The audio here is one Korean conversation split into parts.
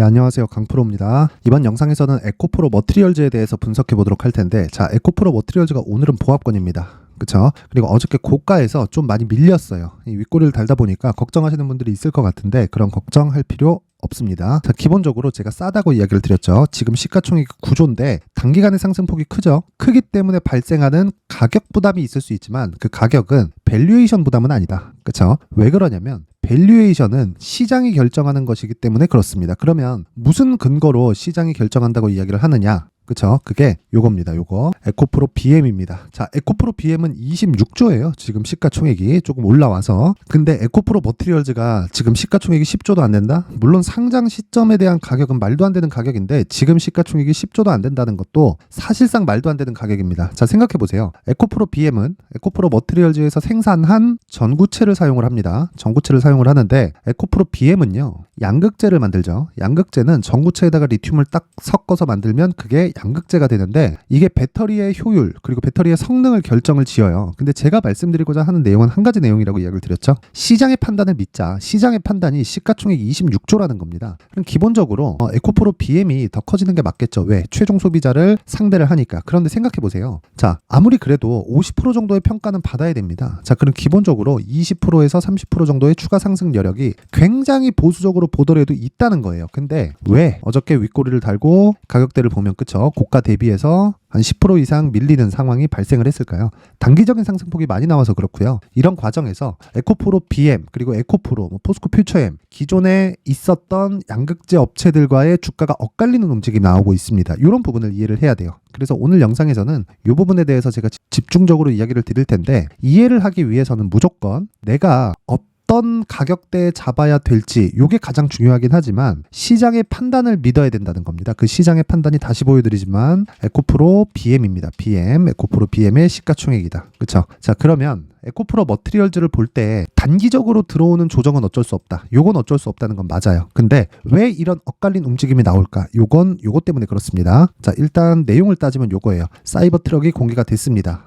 네, 안녕하세요. 강프로입니다. 이번 영상에서는 에코프로 머티리얼즈에 대해서 분석해 보도록 할 텐데, 자, 에코프로 머티리얼즈가 오늘은 보합권입니다. 그쵸? 그리고 어저께 고가에서 좀 많이 밀렸어요. 이 윗꼬리를 달다 보니까 걱정하시는 분들이 있을 것 같은데 그런 걱정할 필요 없습니다. 자, 기본적으로 제가 싸다고 이야기를 드렸죠. 지금 시가총액 구조인데 단기간의 상승폭이 크죠. 크기 때문에 발생하는 가격 부담이 있을 수 있지만 그 가격은 밸류에이션 부담은 아니다. 그쵸? 왜 그러냐면 밸류에이션은 시장이 결정하는 것이기 때문에 그렇습니다. 그러면 무슨 근거로 시장이 결정한다고 이야기를 하느냐? 그쵸? 그게 요겁니다. 요거 에코프로 BM입니다. 자, 에코프로 BM은 26조예요. 지금 시가총액이 조금 올라와서. 근데 에코프로 머티리얼즈가 지금 시가총액이 10조도 안 된다? 물론 상장 시점에 대한 가격은 말도 안 되는 가격인데 지금 시가총액이 10조도 안 된다는 것도 사실상 말도 안 되는 가격입니다. 자, 생각해 보세요. 에코프로 BM은 에코프로 머티리얼즈에서 생산한 전구체를 사용을 합니다. 전구체를 사용을 하는데 에코프로 BM은요. 양극재를 만들죠. 양극재는 전구체에다가 리튬을 딱 섞어서 만들면 그게 양극재가 되는데 이게 배터리의 효율 그리고 배터리의 성능을 결정을 지어요. 근데 제가 말씀드리고자 하는 내용은 한 가지 내용이라고 이야기를 드렸죠. 시장의 판단을 믿자. 시장의 판단이 시가총액 26조라는 겁니다. 그럼 기본적으로 에코프로 BM이 더 커지는 게 맞겠죠. 왜? 최종 소비자를 상대를 하니까. 그런데 생각해 보세요. 자, 아무리 그래도 50% 정도의 평가는 받아야 됩니다. 자, 그럼 기본적으로 20%에서 30% 정도의 추가 상승 여력이 굉장히 보수적으로 보더라도 있다는 거예요. 근데 왜 어저께 윗꼬리를 달고 가격대를 보면 그쵸? 고가 대비해서 한 10% 이상 밀리는 상황이 발생을 했을까요? 단기적인 상승폭이 많이 나와서 그렇고요. 이런 과정에서 에코프로 BM 그리고 에코프로, 포스코 퓨처엠 기존에 있었던 양극재 업체들과의 주가가 엇갈리는 움직임이 나오고 있습니다. 이런 부분을 이해를 해야 돼요. 그래서 오늘 영상에서는 이 부분에 대해서 제가 집중적으로 이야기를 드릴 텐데 이해를 하기 위해서는 무조건 내가 어떤 가격대에 잡아야 될지 이게 가장 중요하긴 하지만 시장의 판단을 믿어야 된다는 겁니다. 그 시장의 판단이 다시 보여드리지만 에코프로 BM입니다. BM, 에코프로 BM의 시가총액이다. 그렇죠? 자, 그러면 에코프로 머티리얼즈를 볼 때 단기적으로 들어오는 조정은 어쩔 수 없다. 요건 어쩔 수 없다는 건 맞아요. 근데 왜 이런 엇갈린 움직임이 나올까? 요것 때문에 그렇습니다. 자, 일단 내용을 따지면 요거예요. 사이버 트럭이 공개가 됐습니다.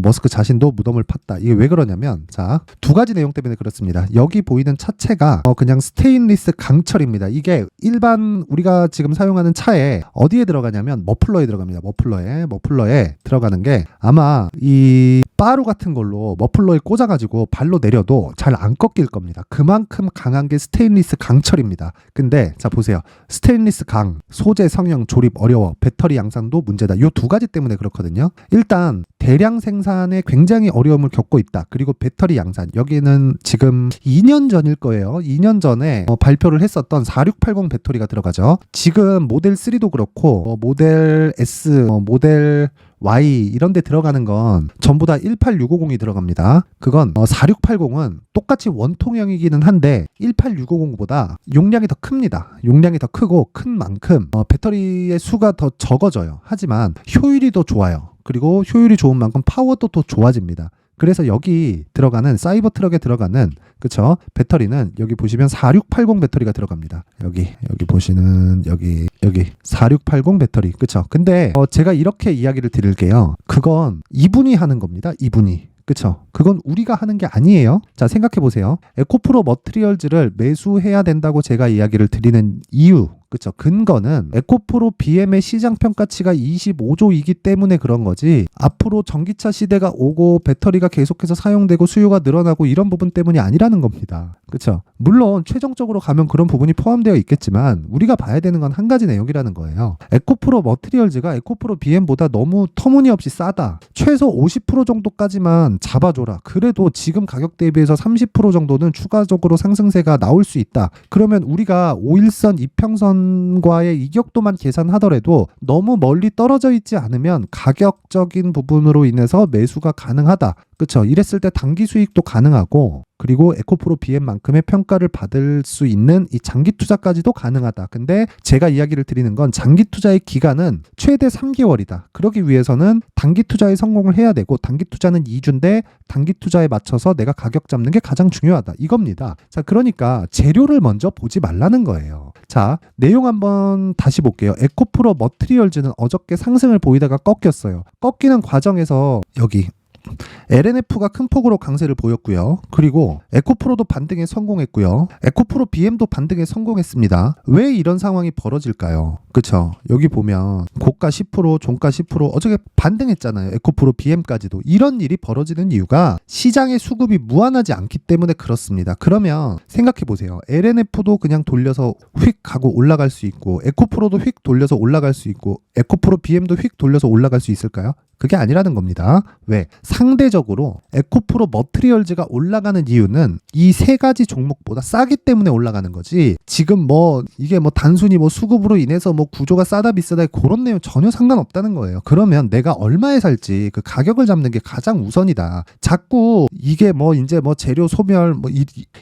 머스크 자신도 무덤을 팠다. 이게 왜 그러냐면 자, 두 가지 내용 때문에 그렇습니다. 여기 보이는 차체가 그냥 스테인리스 강철입니다. 이게 일반 우리가 지금 사용하는 차에 어디에 들어가냐면 머플러에 들어갑니다. 머플러에 들어가는 게 아마 이 바로 같은 걸로 머플러에 꽂아가지고 발로 내려도 잘 안 꺾일 겁니다. 그만큼 강한 게 스테인리스 강철입니다. 근데 자 보세요. 스테인리스 강, 소재 성형, 조립 어려워, 배터리 양산도 문제다. 이 두 가지 때문에 그렇거든요. 일단 대량 생산에 굉장히 어려움을 겪고 있다. 그리고 배터리 양산, 여기는 지금 2년 전일 거예요. 2년 전에 발표를 했었던 4680 배터리가 들어가죠. 지금 모델 3도 그렇고 모델 S, 모델 Y 이런 데 들어가는 건 전부 다 18650이 들어갑니다. 그건 4680은 똑같이 원통형이기는 한데 18650보다 용량이 더 큽니다. 용량이 더 크고 큰 만큼 배터리의 수가 더 적어져요. 하지만 효율이 더 좋아요. 그리고 효율이 좋은 만큼 파워도 더 좋아집니다. 그래서 여기 들어가는 사이버 트럭에 들어가는 그쵸? 배터리는 여기 보시면 4680 배터리가 들어갑니다. 여기 보시는 여기 4680 배터리 그쵸? 근데 제가 이렇게 이야기를 드릴게요. 그건 이분이 하는 겁니다. 이분이. 그쵸? 그건 우리가 하는 게 아니에요. 자, 생각해 보세요. 에코프로 머티리얼즈를 매수해야 된다고 제가 이야기를 드리는 이유 그쵸? 근거는 에코프로 BM의 시장 평가치가 25조이기 때문에 그런 거지 앞으로 전기차 시대가 오고 배터리가 계속해서 사용되고 수요가 늘어나고 이런 부분 때문이 아니라는 겁니다. 그쵸? 물론 최종적으로 가면 그런 부분이 포함되어 있겠지만 우리가 봐야 되는 건 한 가지 내용이라는 거예요. 에코프로 머티리얼즈가 에코프로 BM보다 너무 터무니없이 싸다. 최소 50% 정도까지만 잡아줘라. 그래도 지금 가격 대비해서 30% 정도는 추가적으로 상승세가 나올 수 있다. 그러면 우리가 5일선 이평선과의 이격도만 계산하더라도 너무 멀리 떨어져 있지 않으면 가격적인 부분으로 인해서 매수가 가능하다. 그쵸? 이랬을 때 단기 수익도 가능하고 그리고 에코프로 BM만큼의 평가를 받을 수 있는 이 장기 투자까지도 가능하다. 근데 제가 이야기를 드리는 건 장기 투자의 기간은 최대 3개월이다. 그러기 위해서는 단기 투자에 성공을 해야 되고 단기 투자는 2주인데 단기 투자에 맞춰서 내가 가격 잡는 게 가장 중요하다. 이겁니다. 자, 그러니까 재료를 먼저 보지 말라는 거예요. 자, 내용 한번 다시 볼게요. 에코프로 머티리얼즈는 어저께 상승을 보이다가 꺾였어요. 꺾이는 과정에서 여기 LNF가 큰 폭으로 강세를 보였고요. 그리고 에코프로도 반등에 성공했고요. 에코프로 BM도 반등에 성공했습니다. 왜 이런 상황이 벌어질까요? 그쵸? 여기 보면 고가 10%, 종가 10% 어저께 반등했잖아요. 에코프로 BM까지도. 이런 일이 벌어지는 이유가 시장의 수급이 무한하지 않기 때문에 그렇습니다. 그러면 생각해 보세요. LNF도 그냥 돌려서 휙 가고 올라갈 수 있고, 에코프로도 휙 돌려서 올라갈 수 있고, 에코프로 BM도 휙 돌려서 올라갈 수 있을까요? 그게 아니라는 겁니다. 왜? 상대적으로 에코프로 머트리얼즈가 올라가는 이유는 이 세 가지 종목보다 싸기 때문에 올라가는 거지. 지금 뭐 이게 뭐 단순히 뭐 수급으로 인해서 뭐 구조가 싸다 비싸다 그런 내용 전혀 상관없다는 거예요. 그러면 내가 얼마에 살지 그 가격을 잡는 게 가장 우선이다. 자꾸 이게 뭐 이제 뭐 재료 소멸 뭐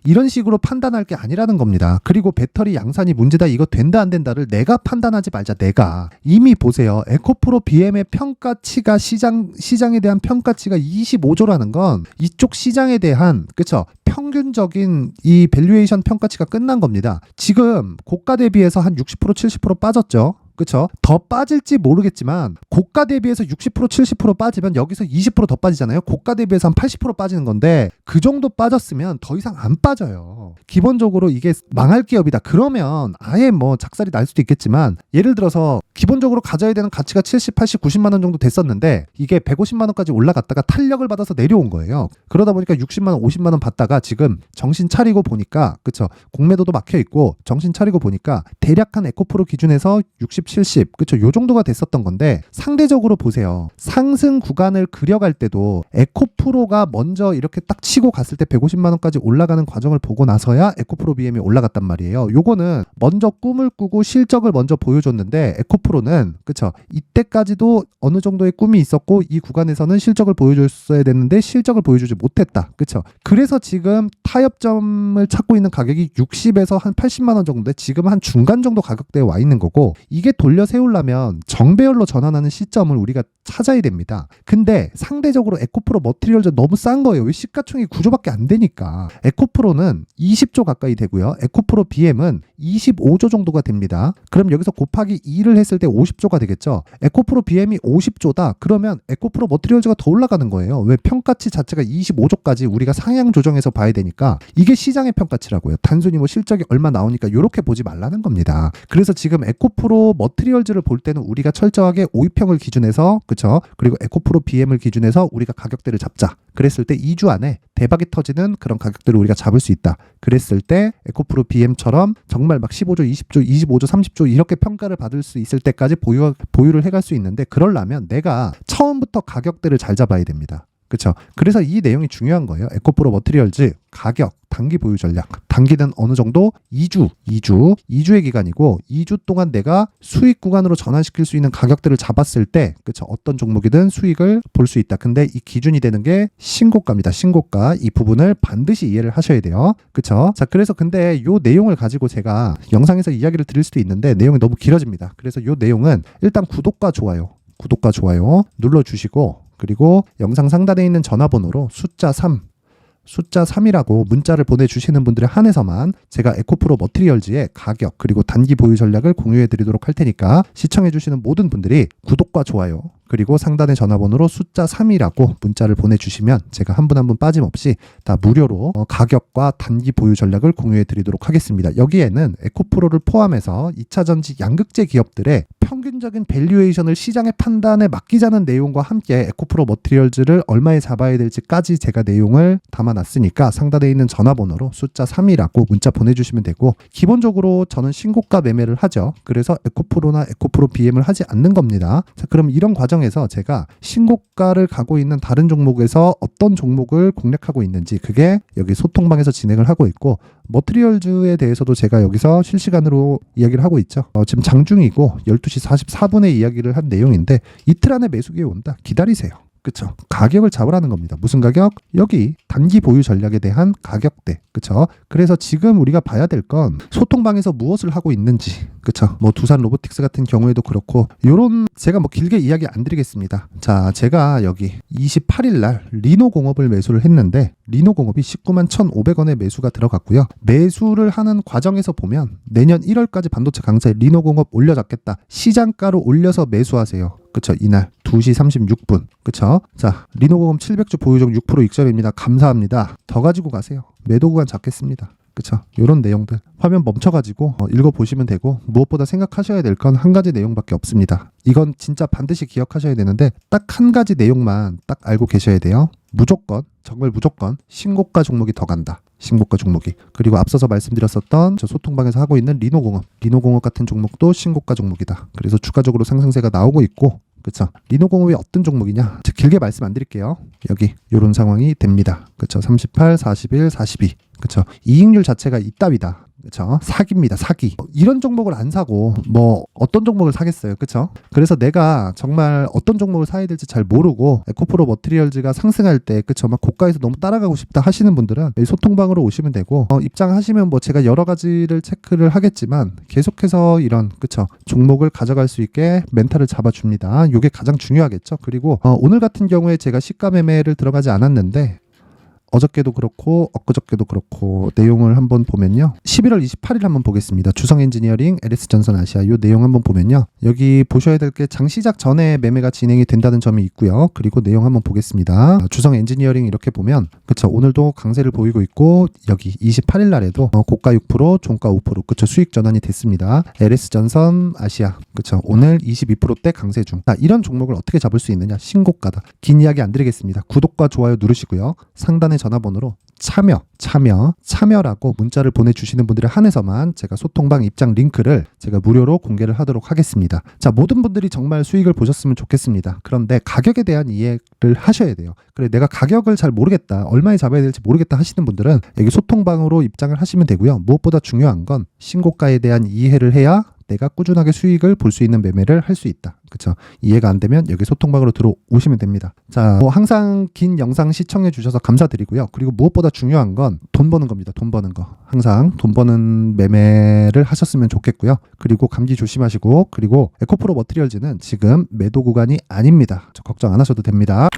이런 식으로 판단할 게 아니라는 겁니다. 그리고 배터리 양산이 문제다 이거 된다 안 된다를 내가 판단하지 말자. 내가 이미 보세요. 에코프로 BM의 평가치가 시장에 대한 평가치가 25조라는 건 이쪽 시장에 대한 그쵸 평균적인 이 밸류에이션 평가치가 끝난 겁니다. 지금 고가 대비해서 한 60% 70% 빠졌죠. 그쵸? 더 빠질지 모르겠지만 고가 대비해서 60% 70% 빠지면 여기서 20% 더 빠지잖아요. 고가 대비해서 한 80% 빠지는 건데 그 정도 빠졌으면 더 이상 안 빠져요. 기본적으로 이게 망할 기업이다. 그러면 아예 뭐 작살이 날 수도 있겠지만 예를 들어서 기본적으로 가져야 되는 가치가 70, 80, 90만 원 정도 됐었는데 이게 150만 원까지 올라갔다가 탄력을 받아서 내려온 거예요. 그러다 보니까 60만 원, 50만 원 받다가 지금 정신 차리고 보니까 그쵸? 공매도도 막혀 있고 정신 차리고 보니까 대략 한 에코프로 기준에서 60, 70 그쵸? 요 정도가 됐었던 건데 상대적으로 보세요. 상승 구간을 그려갈 때도 에코프로가 먼저 이렇게 딱 치고 갔을 때 150만 원까지 올라가는 과정을 보고 나서야 에코프로 BM이 올라갔단 말이에요. 요거는 먼저 꿈을 꾸고 실적을 먼저 보여줬는데 에코프로는 그쵸? 이때까지도 어느 정도의 꿈이 있었고 이 구간에서는 실적을 보여줬어야 됐는데 실적을 보여주지 못했다. 그쵸? 그래서 지금 타협점을 찾고 있는 가격이 60에서 한 80만 원 정도인데 지금 한 중간 정도 가격대에 와 있는 거고 이게 돌려 세우려면 정배열로 전환하는 시점을 우리가 찾아야 됩니다. 근데 상대적으로 에코프로 머티리얼즈 너무 싼 거예요. 왜 시가총액 9조밖에 안 되니까. 에코프로는 20조 가까이 되고요. 에코프로 BM은 25조 정도가 됩니다. 그럼 여기서 곱하기 2를 했을 때 50조가 되겠죠. 에코프로 BM이 50조다. 그러면 에코프로 머티리얼즈가 더 올라가는 거예요. 왜? 평가치 자체가 25조까지 우리가 상향 조정해서 봐야 되니까 이게 시장의 평가치라고요. 단순히 뭐 실적이 얼마 나오니까 이렇게 보지 말라는 겁니다. 그래서 지금 에코프로 머티리얼즈를 볼 때는 우리가 철저하게 5위평을 기준해서 그쵸? 그리고 에코프로 BM을 기준해서 우리가 가격대를 잡자. 그랬을 때 2주 안에 대박이 터지는 그런 가격대를 우리가 잡을 수 있다. 그랬을 때 에코프로 BM처럼 정말 막 15조, 20조, 25조, 30조 이렇게 평가를 받을 수 있을 때까지 보유를 해갈 수 있는데 그러려면 내가 처음부터 가격대를 잘 잡아야 됩니다. 그렇죠? 그래서 이 내용이 중요한 거예요. 에코프로 머티리얼즈 가격, 단기 보유 전략. 단기는 어느 정도? 2주의 기간이고 2주 동안 내가 수익 구간으로 전환시킬 수 있는 가격대를 잡았을 때 그렇죠? 어떤 종목이든 수익을 볼 수 있다. 근데 이 기준이 되는 게 신고가입니다. 신고가. 이 부분을 반드시 이해를 하셔야 돼요. 그렇죠? 자, 그래서 근데 요 내용을 가지고 제가 영상에서 이야기를 드릴 수도 있는데 내용이 너무 길어집니다. 그래서 요 내용은 일단 구독과 좋아요 눌러주시고 그리고 영상 상단에 있는 전화번호로 숫자 3이라고 문자를 보내주시는 분들에 한해서만 제가 에코프로 머티리얼즈의 가격 그리고 단기 보유 전략을 공유해 드리도록 할 테니까 시청해 주시는 모든 분들이 구독과 좋아요 그리고 상단의 전화번호로 숫자 3이라고 문자를 보내주시면 제가 한 분 한 분 빠짐없이 다 무료로 가격과 단기 보유 전략을 공유해 드리도록 하겠습니다. 여기에는 에코프로를 포함해서 2차전지 양극재 기업들의 평균적인 밸류에이션을 시장의 판단에 맡기자는 내용과 함께 에코프로 머티리얼즈를 얼마에 잡아야 될지까지 제가 내용을 담아놨으니까 상단에 있는 전화번호로 숫자 3이라고 문자 보내주시면 되고 기본적으로 저는 신고가 매매를 하죠. 그래서 에코프로나 에코프로 BM을 하지 않는 겁니다. 자, 그럼 이런 과정에서 제가 신고가를 가고 있는 다른 종목에서 어떤 종목을 공략하고 있는지 그게 여기 소통방에서 진행을 하고 있고 머티리얼즈에 대해서도 제가 여기서 실시간으로 이야기를 하고 있죠. 지금 장중이고 12시 44분에 이야기를 한 내용인데 이틀 안에 매수기에 온다. 기다리세요. 그쵸? 가격을 잡으라는 겁니다. 무슨 가격? 여기 단기 보유 전략에 대한 가격대. 그쵸? 그래서 지금 우리가 봐야 될 건 소통방에서 무엇을 하고 있는지. 그쵸? 뭐 두산 로보틱스 같은 경우에도 그렇고 요런 제가 뭐 길게 이야기 안 드리겠습니다. 자, 제가 여기 28일 날 리노공업을 매수를 했는데 리노공업이 19만 1,500원에 매수가 들어갔고요. 매수를 하는 과정에서 보면 내년 1월까지 반도체 강세 리노공업 올려잡겠다. 시장가로 올려서 매수하세요. 그쵸? 이날 2시 36분. 그쵸? 자, 리노공업 700주 보유종 6% 익절입니다. 감사합니다. 더 가지고 가세요. 매도 구간 잡겠습니다. 그쵸? 요런 내용들 화면 멈춰가지고 읽어보시면 되고, 무엇보다 생각하셔야 될 건 한 가지 내용밖에 없습니다. 이건 진짜 반드시 기억하셔야 되는데 딱 한 가지 내용만 딱 알고 계셔야 돼요. 무조건, 정말 무조건 신고가 종목이 더 간다. 신고가 종목이. 그리고 앞서서 말씀드렸었던 저 소통방에서 하고 있는 리노공업 같은 종목도 신고가 종목이다. 그래서 추가적으로 상승세가 나오고 있고, 그쵸? 리노공업이 어떤 종목이냐? 길게 말씀 안 드릴게요. 여기 요런 상황이 됩니다. 그쵸? 38, 41, 42. 그쵸? 이익률 자체가 이따위다. 그쵸? 사기입니다. 사기. 이런 종목을 안 사고 뭐 어떤 종목을 사겠어요. 그쵸? 그래서 내가 정말 어떤 종목을 사야 될지 잘 모르고 에코프로 머티리얼즈가 상승할 때, 그쵸? 막 고가에서 너무 따라가고 싶다 하시는 분들은 소통방으로 오시면 되고, 입장하시면 뭐 제가 여러 가지를 체크를 하겠지만 계속해서 이런, 그쵸? 종목을 가져갈 수 있게 멘탈을 잡아줍니다. 이게 가장 중요하겠죠. 그리고 오늘 같은 경우에 제가 시가 매매를 들어가지 않았는데, 어저께도 그렇고 엊그저께도 그렇고 내용을 한번 보면요. 11월 28일 한번 보겠습니다. 주성 엔지니어링, LS 전선 아시아 요 내용 한번 보면요. 여기 보셔야 될 게 장 시작 전에 매매가 진행이 된다는 점이 있고요. 그리고 내용 한번 보겠습니다. 주성 엔지니어링 이렇게 보면, 그쵸? 오늘도 강세를 보이고 있고, 여기 28일 날에도 고가 6%, 종가 5%, 그쵸? 수익 전환이 됐습니다. LS 전선 아시아, 그쵸? 오늘 22%대 강세 중. 자, 이런 종목을 어떻게 잡을 수 있느냐? 신고가다. 긴 이야기 안 드리겠습니다. 구독과 좋아요 누르시고요. 상단에 전화번호로 참여라고 문자를 보내주시는 분들에 한해서만 제가 소통방 입장 링크를 제가 무료로 공개를 하도록 하겠습니다. 자, 모든 분들이 정말 수익을 보셨으면 좋겠습니다. 그런데 가격에 대한 이해를 하셔야 돼요. 그래, 내가 가격을 잘 모르겠다, 얼마에 잡아야 될지 모르겠다 하시는 분들은 여기 소통방으로 입장을 하시면 되고요. 무엇보다 중요한 건 신고가에 대한 이해를 해야 내가 꾸준하게 수익을 볼 수 있는 매매를 할 수 있다. 그쵸? 이해가 안 되면 여기 소통방으로 들어오시면 됩니다. 자, 뭐 항상 긴 영상 시청해 주셔서 감사드리고요. 그리고 무엇보다 중요한 건 돈 버는 겁니다. 돈 버는 거. 항상 돈 버는 매매를 하셨으면 좋겠고요. 그리고 감기 조심하시고, 그리고 에코프로 머티리얼즈는 지금 매도 구간이 아닙니다. 걱정 안 하셔도 됩니다.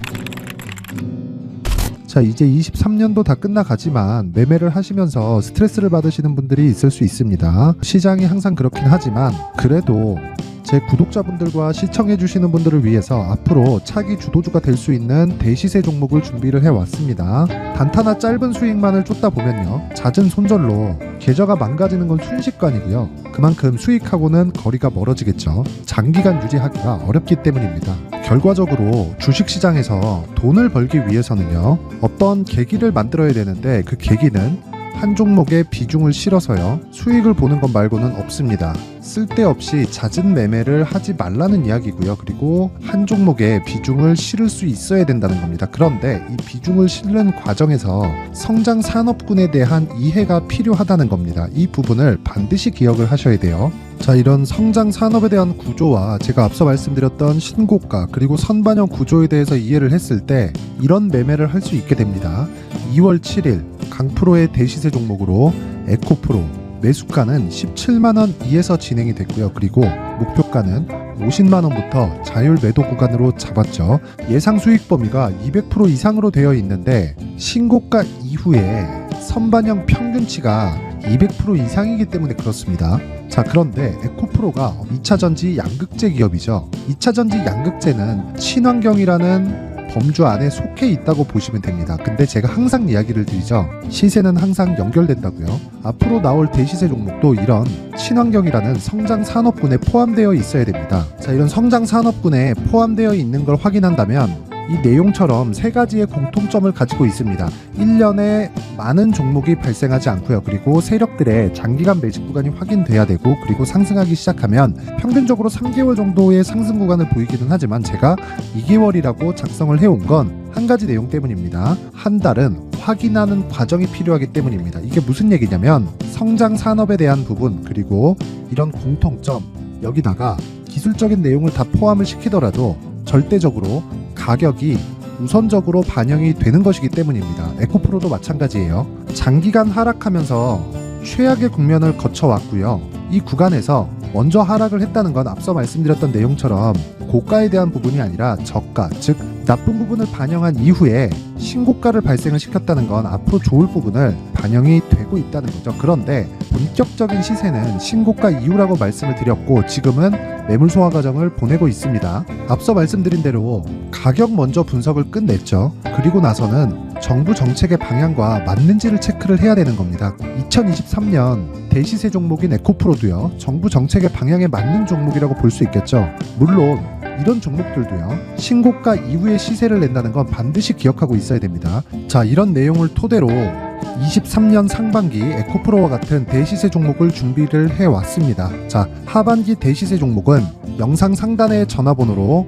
자, 이제 23년도 다 끝나가지만 매매를 하시면서 스트레스를 받으시는 분들이 있을 수 있습니다. 시장이 항상 그렇긴 하지만 그래도 제 구독자분들과 시청해주시는 분들을 위해서 앞으로 차기 주도주가 될 수 있는 대시세 종목을 준비를 해왔습니다. 단타나 짧은 수익만을 쫓다 보면요, 잦은 손절로 계좌가 망가지는 건 순식간이고요. 그만큼 수익하고는 거리가 멀어지겠죠. 장기간 유지하기가 어렵기 때문입니다. 결과적으로 주식시장에서 돈을 벌기 위해서는요, 어떤 계기를 만들어야 되는데, 그 계기는 한 종목에 비중을 실어서요, 수익을 보는 것 말고는 없습니다. 쓸데없이 잦은 매매를 하지 말라는 이야기고요. 그리고 한 종목에 비중을 실을 수 있어야 된다는 겁니다. 그런데 이 비중을 실는 과정에서 성장 산업군에 대한 이해가 필요하다는 겁니다. 이 부분을 반드시 기억을 하셔야 돼요. 자, 이런 성장 산업에 대한 구조와 제가 앞서 말씀드렸던 신고가 그리고 선반영 구조에 대해서 이해를 했을 때 이런 매매를 할 수 있게 됩니다. 2월 7일 강프로의 대시세 종목으로 에코프로 매수가는 17만원 이에서 진행이 됐고요. 그리고 목표가는 50만원부터 자율 매도 구간으로 잡았죠. 예상 수익 범위가 200% 이상으로 되어 있는데 신고가 이후에 선반영 평균치가 200% 이상이기 때문에 그렇습니다. 자, 그런데 에코프로가 2차전지 양극재 기업이죠. 2차전지 양극재는 친환경이라는 범주 안에 속해 있다고 보시면 됩니다. 근데 제가 항상 이야기를 드리죠. 시세는 항상 연결된다고요. 앞으로 나올 대시세 종목도 이런 친환경이라는 성장 산업군에 포함되어 있어야 됩니다. 자, 이런 성장 산업군에 포함되어 있는 걸 확인한다면 이 내용처럼 세 가지의 공통점을 가지고 있습니다. 1년에 많은 종목이 발생하지 않고요. 그리고 세력들의 장기간 매집 구간이 확인돼야 되고, 그리고 상승하기 시작하면 평균적으로 3개월 정도의 상승 구간을 보이기는 하지만 제가 2개월이라고 작성을 해온 건 한 가지 내용 때문입니다. 한 달은 확인하는 과정이 필요하기 때문입니다. 이게 무슨 얘기냐면 성장 산업에 대한 부분, 그리고 이런 공통점, 여기다가 기술적인 내용을 다 포함을 시키더라도 절대적으로 가격이 우선적으로 반영이 되는 것이기 때문입니다. 에코프로도 마찬가지예요. 장기간 하락하면서 최악의 국면을 거쳐왔고요. 이 구간에서 먼저 하락을 했다는 건 앞서 말씀드렸던 내용처럼 고가에 대한 부분이 아니라 저가, 즉 나쁜 부분을 반영한 이후에 신고가를 발생을 시켰다는 건 앞으로 좋을 부분을 반영이 되고 있다는 거죠. 그런데 본격적인 시세는 신고가 이후라고 말씀을 드렸고 지금은 매물 소화 과정을 보내고 있습니다. 앞서 말씀드린 대로 가격 먼저 분석을 끝냈죠. 그리고 나서는 정부 정책의 방향과 맞는지를 체크를 해야 되는 겁니다. 2023년 대시세 종목인 에코프로도요, 정부 정책의 방향에 맞는 종목이라고 볼 수 있겠죠. 물론 이런 종목들도요, 신고가 이후에 시세를 낸다는 건 반드시 기억하고 있어야 됩니다. 자, 이런 내용을 토대로 23년 상반기 에코프로와 같은 대시세 종목을 준비를 해왔습니다. 자, 하반기 대시세 종목은 영상 상단의 전화번호로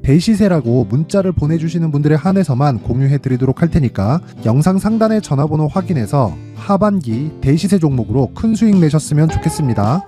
대시세라고 문자를 보내주시는 분들에 한해서만 공유해드리도록 할 테니까 영상 상단의 전화번호 확인해서 하반기 대시세 종목으로 큰 수익 내셨으면 좋겠습니다.